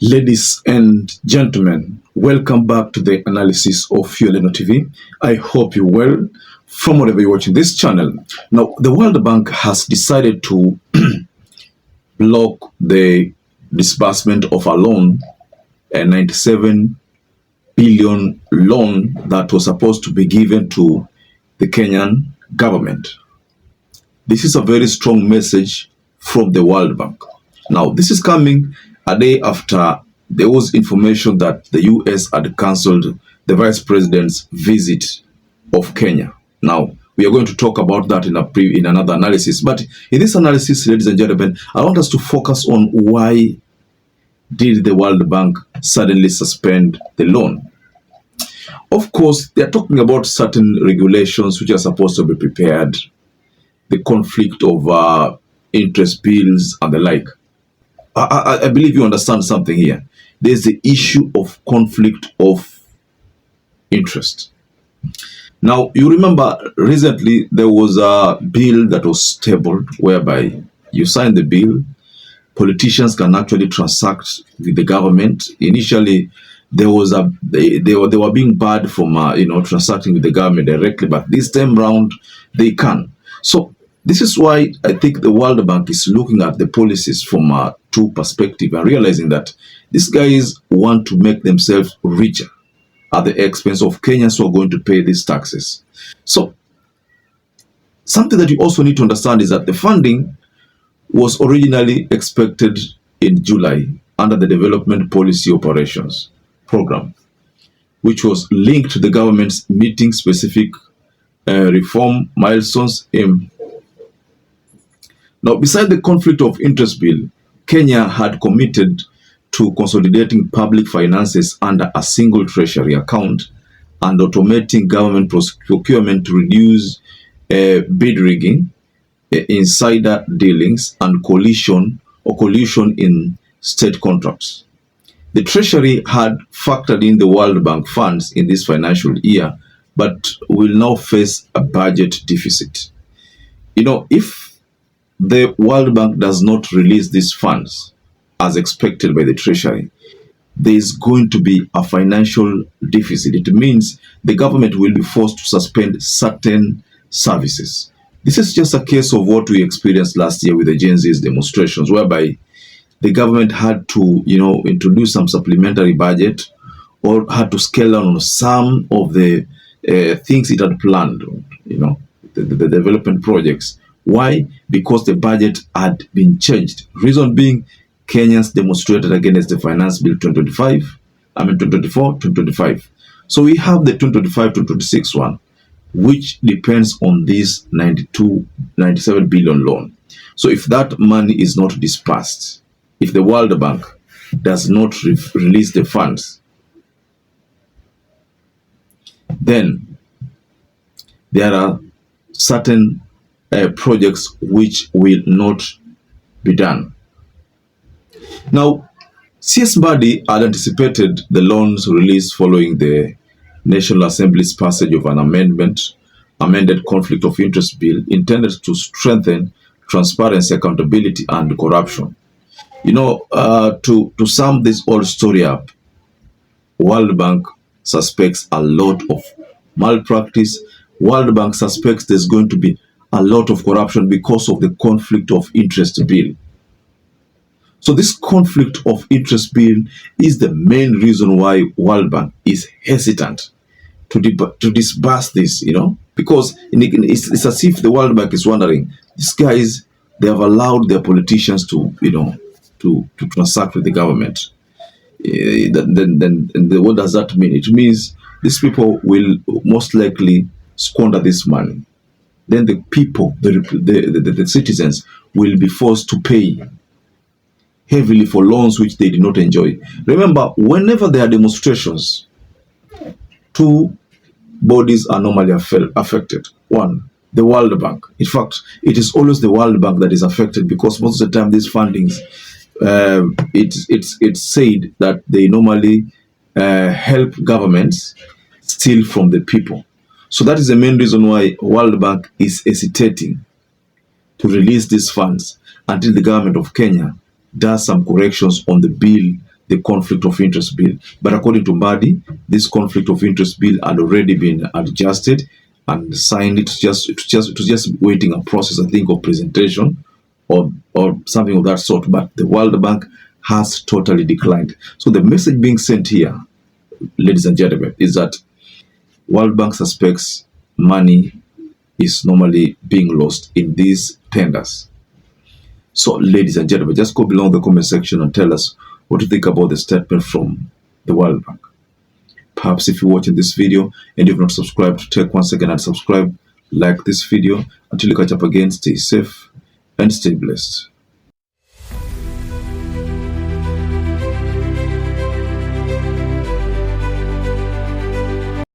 Ladies and gentlemen, welcome back to the analysis of YOLENO TV. I hope you're well from wherever you're watching this channel. Now, the World Bank has decided to block the disbursement of a loan, a 97 billion loan that was supposed to be given to the Kenyan government. This is a very strong message from the World Bank. Now, this is coming a day after there was information that the US had cancelled the Vice President's visit of Kenya. Now, we are going to talk about that in another analysis. But in this analysis, ladies and gentlemen, I want us to focus on why did the World Bank suddenly suspend the loan. Of course, they are talking about certain regulations which are supposed to be prepared, the conflict of interest bills and the like. I believe you understand something here. There's the issue of conflict of interest. Now, you remember recently there was a bill that was tabled whereby you sign the bill, politicians can actually transact with the government. Initially, they were being barred from transacting with the government directly, but this time round they can. So this is why I think the World Bank is looking at the policies from two perspectives and realizing that these guys want to make themselves richer at the expense of Kenyans who are going to pay these taxes. So something that you also need to understand is that the funding was originally expected in July under the Development Policy Operations Program, which was linked to the government's meeting specific reform milestones. Now, beside the conflict of interest bill, Kenya had committed to consolidating public finances under a single treasury account and automating government procurement to reduce bid rigging, insider dealings, and collusion in state contracts. The treasury had factored in the World Bank funds in this financial year, but will now face a budget deficit. If the World Bank does not release these funds as expected by the Treasury, there is going to be a financial deficit. It means the government will be forced to suspend certain services. This is just a case of what we experienced last year with the Gen Z's demonstrations, whereby the government had to, introduce some supplementary budget or had to scale down on some of the things it had planned, the development projects. Why? Because the budget had been changed. Reason being, Kenyans demonstrated against the Finance Bill 2024-2025. So we have the 2025-2026 one, which depends on this 97 billion loan. So if that money is not dispersed, if the World Bank does not release the funds, then there are certain projects which will not be done. Now, CS Body had anticipated the loans release following the National Assembly's passage of an amended conflict of interest bill intended to strengthen transparency, accountability, and corruption. To sum this whole story up, World Bank suspects a lot of malpractice. World Bank suspects there's going to be a lot of corruption because of the conflict of interest bill. So this conflict of interest bill is the main reason why World Bank is hesitant to disburse this, because it's as if the World Bank is wondering, these guys, they have allowed their politicians to transact with the government. Then what does that mean? It means these people will most likely squander this money. Then the people, the citizens, will be forced to pay heavily for loans which they did not enjoy. Remember, whenever there are demonstrations, two bodies are normally affected. One, the World Bank. In fact, it is always the World Bank that is affected because most of the time these fundings, it's said that they normally help governments steal from the people. So that is the main reason why World Bank is hesitating to release these funds until the government of Kenya does some corrections on the bill the conflict of interest bill. But according to Mbadi, this conflict of interest bill had already been adjusted and signed. It was just waiting a process, I think, of presentation or something of that sort. But the World Bank has totally declined. So the message being sent here, ladies and gentlemen, is that World Bank suspects money is normally being lost in these tenders. So, ladies and gentlemen, just go below in the comment section and tell us what you think about the statement from the World Bank. Perhaps if you're watching this video and you've not subscribed, take 1 second and subscribe, like this video. Until you catch up again, stay safe and stay blessed.